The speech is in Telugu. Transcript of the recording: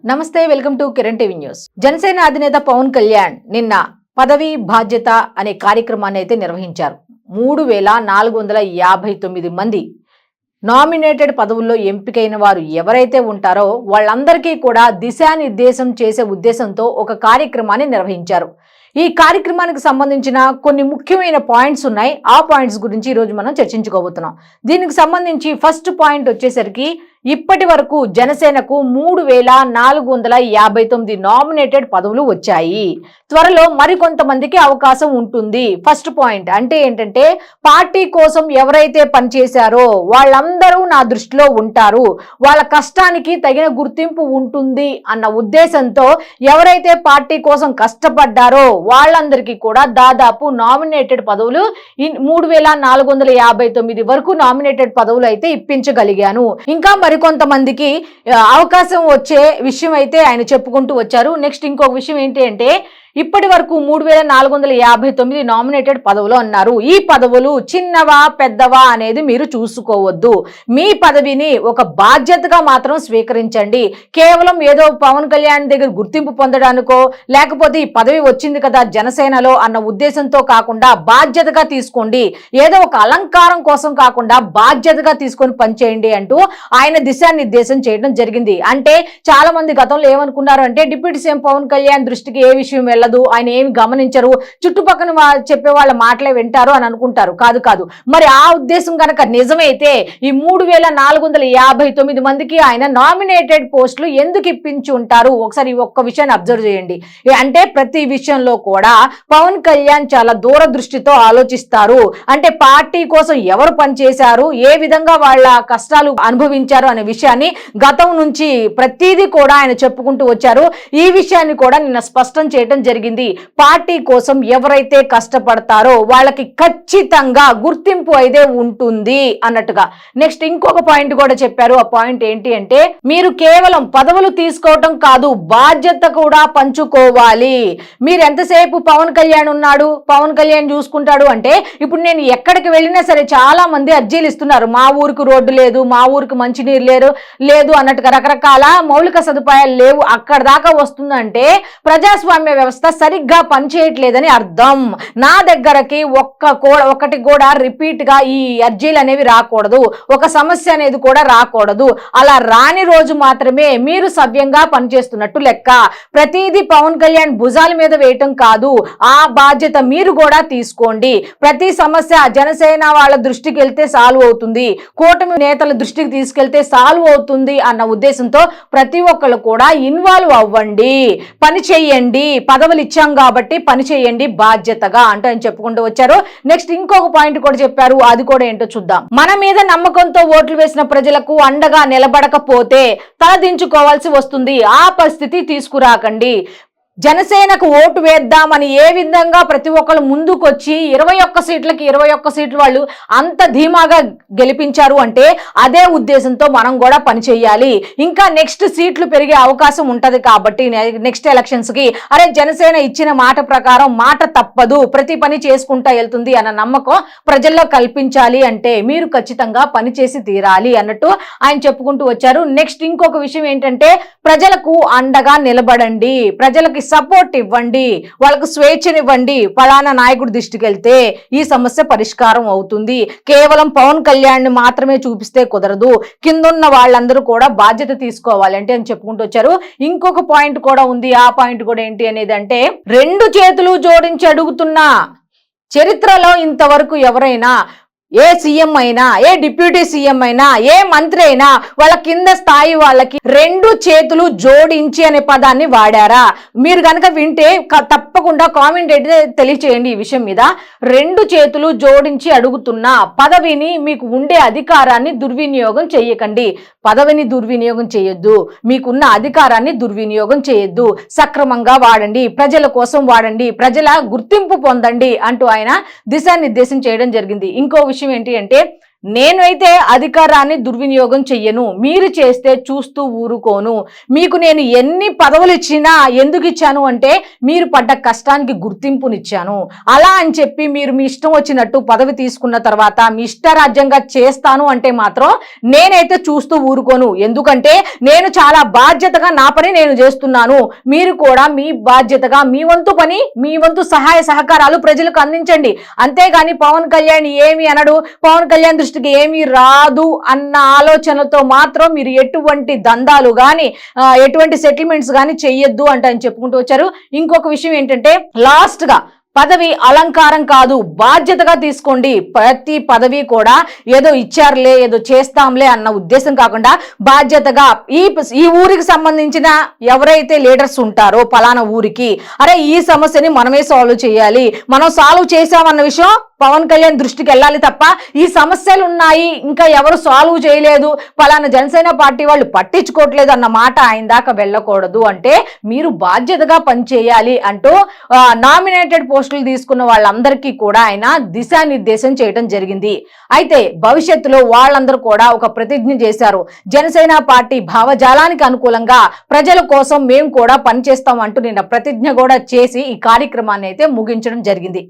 నమస్తే welcome to Kiran TV news. Janasena అధినేత పవన్ కళ్యాణ్ నిన్న పదవి బాధ్యత అనే కార్యక్రమాన్ని అయితే నిర్వహించారు. 3459 మంది నామినేటెడ్ పదవుల్లో ఎంపికైన వారు ఎవరైతే ఉంటారో వాళ్ళందరికీ కూడా దిశానిర్దేశం చేసే ఉద్దేశంతో ఒక కార్యక్రమాన్ని నిర్వహించారు. ఈ కార్యక్రమానికి సంబంధించిన కొన్ని ముఖ్యమైన పాయింట్స్ ఉన్నాయి. ఆ పాయింట్స్ గురించి ఈరోజు మనం చర్చించుకోబోతున్నాం. దీనికి సంబంధించి ఫస్ట్ పాయింట్ వచ్చేసరికి ఇప్పటి వరకు జనసేనకు 3459 నామినేటెడ్ పదవులు వచ్చాయి. త్వరలో మరికొంతమందికి అవకాశం ఉంటుంది. ఫస్ట్ పాయింట్ అంటే ఏంటంటే పార్టీ కోసం ఎవరైతే పనిచేశారో వాళ్ళందరూ నా దృష్టిలో ఉంటారు, వాళ్ళ కష్టానికి తగిన గుర్తింపు ఉంటుంది అన్న ఉద్దేశంతో ఎవరైతే పార్టీ కోసం కష్టపడ్డారో వాళ్ళందరికీ కూడా దాదాపు నామినేటెడ్ పదవులు 3459 వరకు నామినేటెడ్ పదవులు అయితే ఇప్పించగలిగాను. ఇంకా మరికొంతమందికి అవకాశం వచ్చే విషయం అయితే ఆయన చెప్పుకుంటూ వచ్చారు. నెక్స్ట్ ఇంకొక విషయం ఏంటి అంటే ఇప్పటి వరకు 3459 నామినేటెడ్ పదవులు అన్నారు. ఈ పదవులు చిన్నవా పెద్దవా అనేది మీరు చూసుకోవద్దు. మీ పదవిని ఒక బాధ్యతగా మాత్రం స్వీకరించండి. కేవలం ఏదో పవన్ కళ్యాణ్ దగ్గర గుర్తింపు పొందడానికో లేకపోతే ఈ పదవి వచ్చింది కదా జనసేనలో అన్న ఉద్దేశంతో కాకుండా బాధ్యతగా తీసుకోండి. ఏదో ఒక అలంకారం కోసం కాకుండా బాధ్యతగా తీసుకొని పనిచేయండి అంటూ ఆయన దిశానిర్దేశం చేయడం జరిగింది. అంటే చాలా మంది గతంలో ఏమనుకున్నారు అంటే డిప్యూటీ సీఎం పవన్ కళ్యాణ్ దృష్టికి ఏ విషయం వెళ్ళదు, ఆయన ఏమి గమనించరు, చుట్టుపక్కల చెప్పే వాళ్ళ మాటలే వింటారు అని అనుకుంటారు. కాదు. మరి ఆ ఉద్దేశం కనుక నిజమైతే ఈ 3459 మందికి ఆయన నామినేటెడ్ పోస్టులు ఎందుకు ఇప్పించి ఉంటారు? ఒకసారి ఒక్క విషయాన్ని అబ్జర్వ్ చేయండి. అంటే ప్రతి విషయంలో కూడా పవన్ కళ్యాణ్ చాలా దూరదృష్టితో ఆలోచిస్తారు. అంటే పార్టీ కోసం ఎవరు పనిచేశారు, ఏ విధంగా వాళ్ళ కష్టాలు అనుభవించారు అనే విషయాన్ని గతం నుంచి ప్రతిదీ కూడా ఆయన చెప్పుకుంటూ వచ్చారు. ఈ విషయాన్ని కూడా నిన్న స్పష్టం చేయడం జరిగింది. పార్టీ కోసం ఎవరైతే కష్టపడతారో వాళ్ళకి ఖచ్చితంగా గుర్తింపు అయితే ఉంటుంది అన్నట్టుగా. నెక్స్ట్ ఇంకొక పాయింట్ కూడా చెప్పారు. ఆ పాయింట్ ఏంటి అంటే మీరు కేవలం పదవులు తీసుకోవటం కాదు, బాధ్యత కూడా పంచుకోవాలి. మీరు ఎంతసేపు పవన్ కళ్యాణ్ ఉన్నాడు, పవన్ కళ్యాణ్ చూసుకుంటాడు అంటే ఇప్పుడు నేను ఎక్కడికి వెళ్ళినా సరే చాలా మంది అర్జీలు ఇస్తున్నారు. మా ఊరికి రోడ్డు లేదు, మా ఊరికి మంచినీరు లేదు అన్నట్టుగా రకరకాల మౌలిక సదుపాయాలు లేవు. అక్కడ దాకా వస్తుందంటే ప్రజాస్వామ్య వ్యవస్థ సరిగ్గా పనిచేయట్లేదని అర్థం. నా దగ్గరకి ఒకటి కూడా రిపీట్ గా ఈ అర్జీలు అనేవి రాకూడదు, ఒక సమస్య అనేది కూడా రాకూడదు. అలా రాని రోజు మాత్రమే మీరు సవ్యంగా పనిచేస్తున్నట్టు లెక్క. ప్రతిదీ పవన్ కళ్యాణ్ భుజాల మీద వేయటం కాదు, ఆ బాధ్యత మీరు కూడా తీసుకోండి. ప్రతి సమస్య జనసేన వాళ్ళ దృష్టికి వెళ్తే సాల్వ్ అవుతుంది, కూటమి నేతల దృష్టికి తీసుకెళ్తే సాల్వ్ అవుతుంది అన్న ఉద్దేశంతో ప్రతి ఒక్కరు కూడా ఇన్వాల్వ్ అవ్వండి, పని చేయండి. పదవులు ఇచ్చాం కాబట్టి పని చేయండి బాధ్యతగా అంటూ ఆయన చెప్పుకుంటూ వచ్చారు. నెక్స్ట్ ఇంకొక పాయింట్ కూడా చెప్పారు. అది కూడా ఏంటో చూద్దాం. మన మీద నమ్మకంతో ఓట్లు వేసిన ప్రజలకు అండగా నిలబడకపోతే తలదించుకోవాల్సి వస్తుంది. ఆ పరిస్థితి తీసుకురాకండి. జనసేనకు ఓటు వేద్దామని ఏ విధంగా ప్రతి ఒక్కరు ముందుకొచ్చి 21 సీట్లకి 21 సీట్లు వాళ్ళు అంత ధీమాగా గెలిపించారు అంటే అదే ఉద్దేశంతో మనం కూడా పనిచేయాలి. ఇంకా నెక్స్ట్ సీట్లు పెరిగే అవకాశం ఉంటది కాబట్టి నెక్స్ట్ ఎలక్షన్స్ కి అరే జనసేన ఇచ్చిన మాట ప్రకారం మాట తప్పదు, ప్రతి పని చేసుకుంటా వెళ్తుంది అన్న నమ్మకం ప్రజల్లో కల్పించాలి అంటే మీరు ఖచ్చితంగా పని చేసి తీరాలి అన్నట్టు ఆయన చెప్పుకుంటూ వచ్చారు. నెక్స్ట్ ఇంకొక విషయం ఏంటంటే ప్రజలకు అండగా నిలబడండి, ప్రజలకి సపోర్ట్ ఇవ్వండి, వాళ్ళకు స్వేచ్ఛనివ్వండి. ఫలానా నాయకుడి దృష్టికి వెళ్తే ఈ సమస్య పరిష్కారం అవుతుంది. కేవలం పవన్ కళ్యాణ్ మాత్రమే చూపిస్తే కుదరదు, కిందున్న వాళ్ళందరూ కూడా బాధ్యత తీసుకోవాలి అంటే అని చెప్పుకుంటూ వచ్చారు. ఇంకొక పాయింట్ కూడా ఉంది. ఆ పాయింట్ కూడా ఏంటి అనేది అంటే 2 చేతులు జోడించి అడుగుతున్నా, చరిత్రలో ఇంతవరకు ఎవరైనా ఏ సీఎం అయినా, ఏ డిప్యూటీ సీఎం అయినా, ఏ మంత్రి అయినా వాళ్ళ కింద స్థాయి వాళ్ళకి 2 చేతులు జోడించి అనే పదాన్ని వాడారా? మీరు కనుక వింటే తప్పకుండా కామెంట్ అయితే తెలియచేయండి ఈ విషయం మీద. 2 చేతులు జోడించి అడుగుతున్నా, పదవిని మీకు ఉండే అధికారాన్ని దుర్వినియోగం చేయకండి. పదవిని దుర్వినియోగం చేయొద్దు, మీకున్న అధికారాన్ని దుర్వినియోగం చేయొద్దు, సక్రమంగా వాడండి, ప్రజల కోసం వాడండి, ప్రజల గుర్తింపు పొందండి అంటూ ఆయన దిశానిర్దేశం చేయడం జరిగింది. ఇంకో విషయం ఏంటి అంటే నేనైతే అధికారాన్ని దుర్వినియోగం చెయ్యను, మీరు చేస్తే చూస్తూ ఊరుకోను. మీకు నేను ఎన్ని పదవులు ఇచ్చినా ఎందుకు ఇచ్చాను అంటే మీరు పడ్డ కష్టానికి గుర్తింపునిచ్చాను. అలా అని చెప్పి మీరు మీ ఇష్టం వచ్చినట్టు పదవి తీసుకున్న తర్వాత మీ ఇష్టరాజ్యంగా చేస్తాను అంటే మాత్రం నేనైతే చూస్తూ ఊరుకోను. ఎందుకంటే నేను చాలా బాధ్యతగా నా పని నేను చేస్తున్నాను. మీరు కూడా మీ బాధ్యతగా మీ వంతు పని, మీ వంతు సహాయ సహకారాలు ప్రజలకు అందించండి. అంతేగాని పవన్ కళ్యాణ్ ఏమి అనడు, పవన్ కళ్యాణ్ దృష్టికి ఏమీ రాదు అన్న ఆలోచనతో మాత్రం మీరు ఎటువంటి దందాలు గాని ఎటువంటి సెటిల్మెంట్స్ గాని చెయ్యొద్దు అని చెప్పుకుంటూ వచ్చారు. ఇంకొక విషయం ఏంటంటే లాస్ట్ గా పదవి అలంకారం కాదు, బాధ్యతగా తీసుకోండి. ప్రతి పదవి కూడా ఏదో ఇచ్చారులే ఏదో చేస్తాంలే అన్న ఉద్దేశం కాకుండా బాధ్యతగా ఈ ఊరికి సంబంధించిన ఎవరైతే లీడర్స్ ఉంటారో పలానా ఊరికి అరే ఈ సమస్యని మనమే సాల్వ్ చేయాలి, మనం సాల్వ్ చేసామన్న విషయం పవన్ కళ్యాణ్ దృష్టికి వెళ్ళాలి తప్ప ఈ సమస్యలు ఉన్నాయి ఇంకా ఎవరు సాల్వ్ చేయలేదు, పలానా జనసేన పార్టీ వాళ్ళు పట్టించుకోవట్లేదు అన్న మాట ఆయన దాకా వెళ్ళకూడదు. అంటే మీరు బాధ్యతగా పనిచేయాలి అంటూ నామినేటెడ్ పోస్టులు తీసుకున్న వాళ్ళందరికీ కూడా ఆయన దిశానిర్దేశం చేయడం జరిగింది. అయితే భవిష్యత్తులో వాళ్ళందరూ కూడా ఒక ప్రతిజ్ఞ చేశారు, జనసేన పార్టీ భావజాలానికి అనుకూలంగా ప్రజల కోసం మేము కూడా పనిచేస్తాం అంటూ నిన్న ప్రతిజ్ఞ కూడా చేసి ఈ కార్యక్రమాన్ని అయితే ముగించడం జరిగింది.